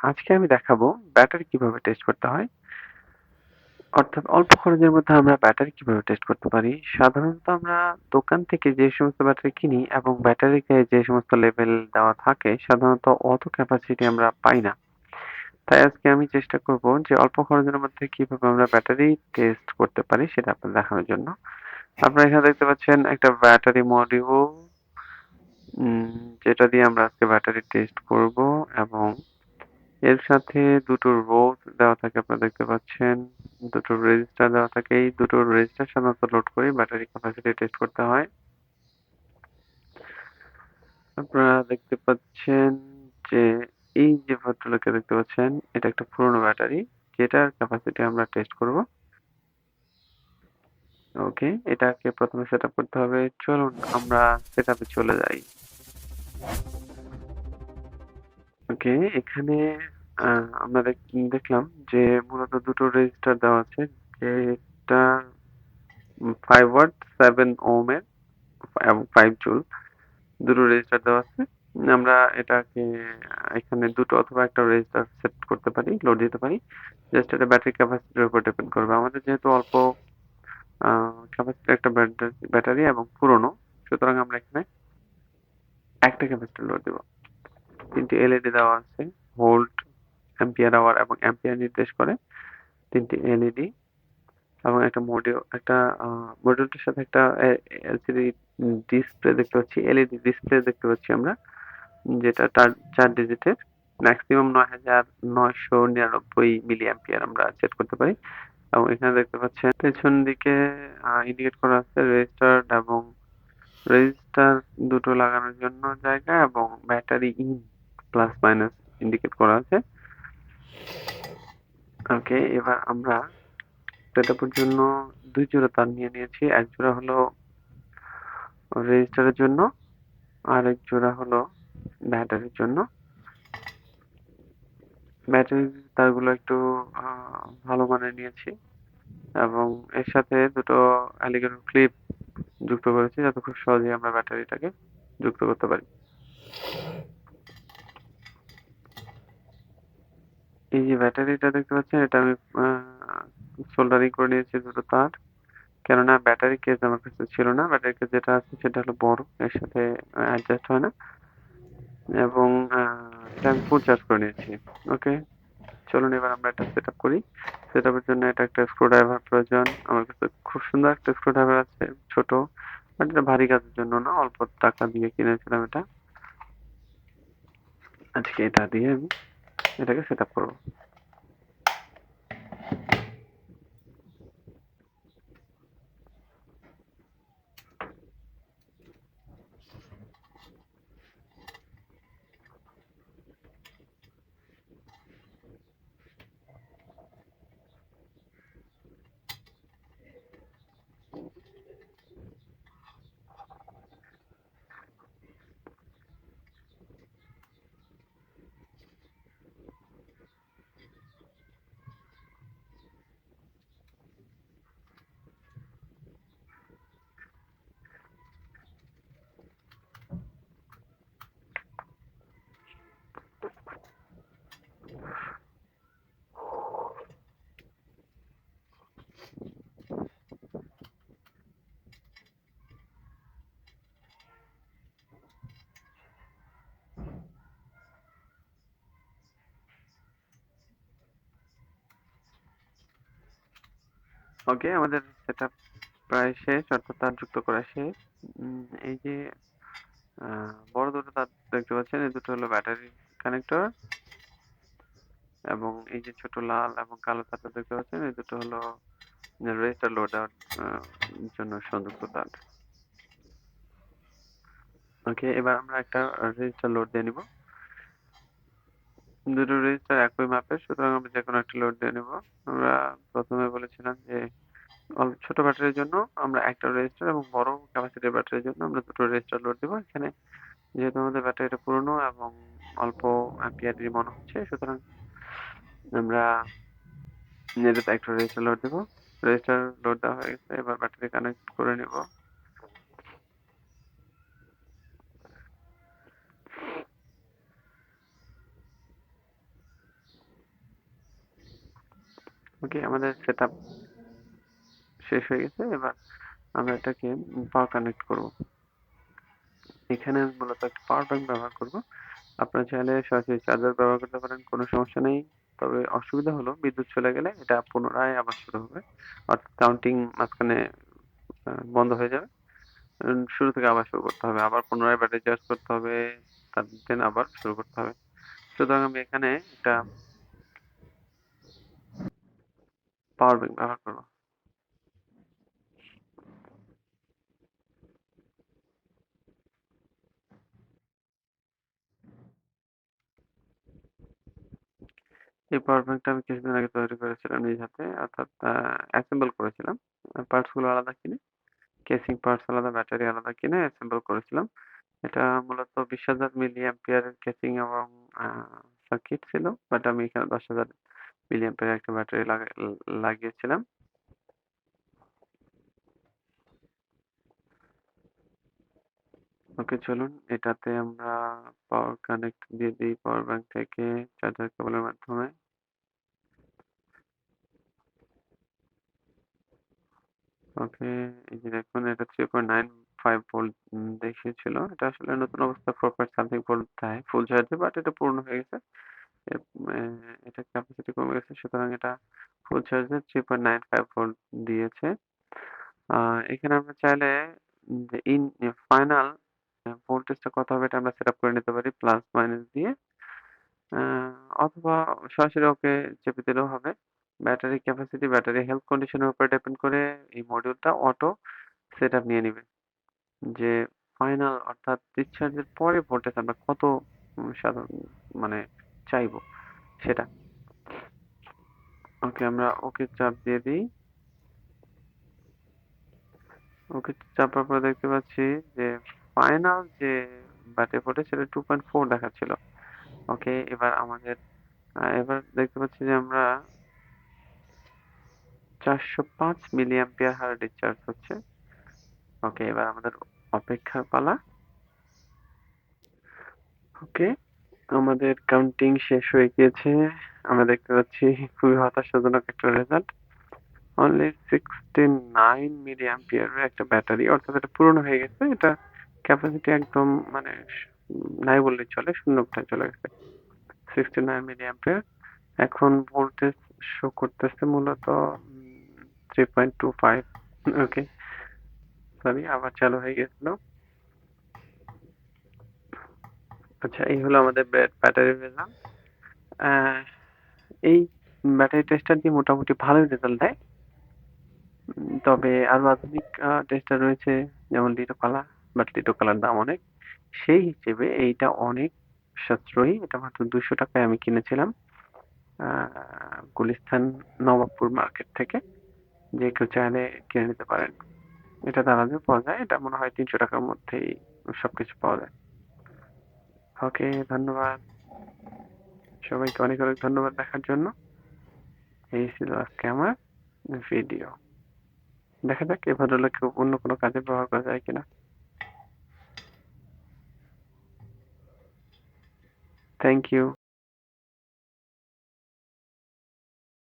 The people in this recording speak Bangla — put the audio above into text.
আজকে আমি দেখাবো ব্যাটারি কিভাবে টেস্ট করতে হয়। অর্থাৎ অল্প খরচের মধ্যে আমরা ব্যাটারি কিভাবে টেস্ট করতে পারি। সাধারণত আমরা দোকান থেকে যে সমস্ত ব্যাটারি কিনি এবং ব্যাটারিতে যে সমস্ত লেভেল দেওয়া থাকে সাধারণত অত ক্যাপাসিটি আমরা পাই না। তাই আজকে আমি চেষ্টা করব যে অল্প খরচের মধ্যে কিভাবে আমরা ব্যাটারি টেস্ট করতে পারি সেটা আপনাদের দেখানোর জন্য। আপনারা এখানে দেখতে পাচ্ছেন একটা ব্যাটারি মডিউল যেটা দিয়ে আমরা আজকে ব্যাটারি টেস্ট করব এবং এর সাথে দুটো রোধ দেওয়া থাকে আপনারা দেখতে পাচ্ছেন। দুটো রেজিস্টার দেওয়া থাকে। এই দুটো রেজিস্টার সাধারণত লোড করে ব্যাটারি ক্যাপাসিটি টেস্ট করতে হয়। আপনারা দেখতে পাচ্ছেন যে এই যে ভদ্রলোককে দেখতে পাচ্ছেন এটা একটা পুরোনো ব্যাটারি যেটার ক্যাপাসিটি আমরা টেস্ট করব। ওকে, এটাকে প্রথমে সেটআপ করতে হবে। চলুন আমরা সেটআপে চলে যাই। ওকে, এখানে আমরা দেখলাম যে মূলত দুটো রেজিস্টার দেওয়া আছে যেটা 5 ওয়াট 7 ওহম এর এবং 5 জুল দুটো রেজিস্টার দেওয়া আছে। আমরা এটাকে এখানে দুটো অথবা একটা রেজিস্টার সেট করতে পারি, লোড দিতে পারি। জাস্ট এটা ব্যাটারি ক্যাপাসিটির উপর ডিপেন্ড করবে। আমাদের যেহেতু অল্প ক্যাপাসিটির একটা ব্যাটারি এবং পুরনো, সুতরাং আমরা এখানে একটা ক্যাপাসিটর লোড দিব। 3টি এলইডি দেওয়া আছে, ভোল্ট, অ্যাম্পিয়ার আওয়ার এবং অ্যাম্পিয়ার নির্দেশ করে 3টি এলইডি এবং একটা মডিউলটার সাথে একটা এলসিডি ডিসপ্লে দেখতে পাচ্ছি, এলইডি ডিসপ্লে দেখতে পাচ্ছি আমরা, যেটা 4 ডিজিটের। ম্যাক্সিমাম 9999 মিলি অ্যাম্পিয়ার আমরা সেট করতে পারি। এবং এখানে দেখতে পাচ্ছেন পেছন দিকে ইন্ডিকেট করা আছে রেজিস্টার এবং রেজিস্টার দুটো লাগানোর জন্য জায়গা এবং battery in plus minus indicate করা আছে। ওকে, এবার আমরা সেটআপের জন্য 2 জোড়া তার নিয়ে নিয়েছি। এক জোড়া হলো রেজিস্টারের জন্য, আরেক জোড়া হলো ব্যাটারির জন্য। ব্যাটারির তারগুলো একটু ভালো মানের নিয়েছি এবং এর সাথে দুটো অ্যালিগেটর ক্লিপ যুক্ত করেছি যাতে খুব সহজেই আমরা ব্যাটারিটাকে যুক্ত করতে পারি। এই যে ব্যাটারিটা দেখতে পাচ্ছেন এটা আমি সোল্ডারিং করে নিয়েছি দুটো তার। কেননা ব্যাটারি কেস আমার কাছে ছিল না। ব্যাটারি কেস যেটা আছে সেটা হলো বড়, এর সাথে অ্যাডজাস্ট হয় না এবং এটা আমি ফুল চার্জ করে নিয়েছি। ওকে, চলুন এবার আমরা এটা সেটআপ করি। সেটআপের জন্য এটা একটা স্ক্রুড্রাইভার প্রয়োজন। আমার কাছে খুব সুন্দর একটা স্ক্রুড্রাইভার আছে, ছোট, বাট এটা ভারী কাজের জন্য না, অল্প টাকা দিয়ে কিনেছিলাম এটা। আজকে এটা দিয়ে আমি এটাকে সেটআপ করব। ওকে, আমাদের সেটআপ প্রায় শেষ, অর্থাৎ তার যুক্ত করা শেষ। এই যে বড় দুটো তার দেখতে পাচ্ছেন, এই দুটো হলো ব্যাটারি কানেক্টর এবং এই যে ছোট লাল এবং কালো তারটা দেখতে পাচ্ছেন এই দুটো হলো রেজিস্টার লোড দেওয়ার জন্য সংযুক্ত তার। ওকে, এবার আমরা একটা রেজিস্টার লোড দিয়ে নিব। দুটো রেজিস্টার একই মাপের, সুতরাং আমরা যে কোনো একটা লোড দিয়ে নিব। আমরা প্রথমে বলেছিলাম যে ছোট ব্যাটারির জন্য আমরা একটা রেজিস্টার এবং বড় ক্যাপাসিটির ব্যাটারির জন্য আমরা দুটো রেজিস্টার লোড দিব। এখানে যেহেতু আমাদের ব্যাটারিটা পুরনো এবং অল্প অ্যাম্পিয়ারেরই মনে হচ্ছে, সুতরাং আমরা এটাতে একটা রেজিস্টার লোড দেব। রেজিস্টার লোড দেওয়া হয়ে গেছে, এবার ব্যাটারি কানেক্ট করে নিব। ওকে, আমাদের সেটআপ শেষ হয়ে গেছে। এবার আমরা এটাকে পাওয়ার কানেক্ট করব। এখানে আমি মূলত একটা পাওয়ার ব্যাংক ব্যবহার করব। আপনারা চাইলে সরাসরি চার্জার ব্যবহার করতে পারেন, কোনো সমস্যা নেই। তবে অসুবিধা হলো বিদ্যুৎ চলে গেলে এটা পুনরায় আবার শুরু হবে। অর্থাৎ কাউন্টিং মাঝখানে বন্ধ হয়ে যাবে। শুরু থেকে আবার শুরু করতে হবে। আবার পুনরায় ব্যাটারি চার্জ করতে হবে। দেন আবার শুরু করতে হবে। সুতরাং আমি এখানে একটা পাওয়ার ব্যাংক ব্যবহার করব। এই পাওয়ার ব্যাংকটা আমি কিছুদিন আগে তৈরি করেছিলাম নিজ হাতে, অর্থাৎ অ্যাসেম্বল করেছিলাম। পার্টস গুলো আলাদা কিনে, কেসিং পার্টস আলাদা, ব্যাটারি আলাদা কিনে অ্যাসেম্বল করেছিলাম। এটা মূলত 20,000 মিলি অ্যাম্পিয়ারের কেসিং এবং সার্কিট ছিল, বাট আমি এখানে 10,000 মিলি অ্যাম্পিয়ারের একটা ব্যাটারি লাগিয়েছিলাম। ওকে, চলুন এটাতে আমরা পাওয়ার কানেক্ট দিয়ে দিই পাওয়ার ব্যাংক থেকে চার্জার কেবলের মাধ্যমে। ওকে, এই যে দেখুন এটা 3.95 ভোল্ট দেখিয়েছিল। এটা আসলে নতুন অবস্থায় 4 পয়েন্ট সামথিং ভোল্ট দেয় ফুল চার্জে, বাট এটা পূর্ণ হয়ে গেছে। এ এটার ক্যাপাসিটি কমে গেছে, সুতরাং এটা ফুল চার্জে 3.95 ভোল্ট দিয়েছে। এখানে আমরা চাইলে যে ফাইনাল ভোল্টেজটা কত হবে এটা আমরা সেটআপ করে নিতে পারি প্লাস মাইনাস দিয়ে। আ অথবা সরাসরি ওকে চেপে দিলেও হবে। Battery capacity, battery health condition এর উপর ডিপেন্ড করে এই মডিউলটা অটো সেটআপ নিয়ে নিবে। যে ফাইনাল অর্থাৎ ডিসচার্জের পরে ভোল্টেজ আমরা কত সাধারণ মানে চাইবো সেটা। ওকে, আমরা ওকে চাপ দিয়ে দিই। ওকে চাপার পরে দেখতে পাচ্ছি যে ফাইনাল যে ব্যাটারি ভোল্টেজ সেটা 2.4 দেখাচ্ছিল। ওকে, এবার দেখতে পাচ্ছি যে আমরা 405 মিলি অ্যাম্পিয়ার হারে ডিসচার্জ হচ্ছে। ওকে, এবার আমাদের অপেক্ষার পালা। ওকে, আমাদের কাউন্টিং শেষ হয়ে গিয়েছে। আমরা দেখতে পাচ্ছি খুবই হতাশাজনক একটা রেজাল্ট। অনলি 69 মিলি অ্যাম্পিয়ারের একটা ব্যাটারি, অর্থাৎ এটা পুরনো হয়ে গেছে। এটা ক্যাপাসিটি একদম মানে নাই বললেই চলে, শূন্যতায় চলে গেছে। 69 মিলি অ্যাম্পিয়ার। এখন ভোল্টেজ শো করতেছে মূলত 3.25। ওকে, সরি, আবার চালু হয়ে গেছিল। আচ্ছা, এই হলো আমাদের ব্যাটারির রেজাল্ট। আহ, এই ব্যাটারি টেস্টার দিয়ে মোটামুটি ভালোই রেজাল্ট দেয়। তবে আরো আধুনিক টেস্টার রয়েছে, যেমন লিটো কালার, বাট লিটো কালার দাম অনেক। সেই হিসেবে এইটা অনেক সাশ্রয়ী। এটা মাত্র 200 টাকায় আমি কিনেছিলাম গুলিস্তান নবাবপুর মার্কেট থেকে। যে কেউ চাইলে কিনে নিতে পারেন। এটা দারাজেও পাওয়া যায়। এটা মনে হয় 300 টাকার মধ্যেই সবকিছু পাওয়া যায়। ওকে, ধন্যবাদ সবাইকে, অনেক অনেক ধন্যবাদ দেখার জন্য। এই ছিল আজকে আমার ভিডিও। দেখা যাক এই ভদ্রলোককে অন্য কোনো কাজে ব্যবহার করা যায় কিনা। Thank you.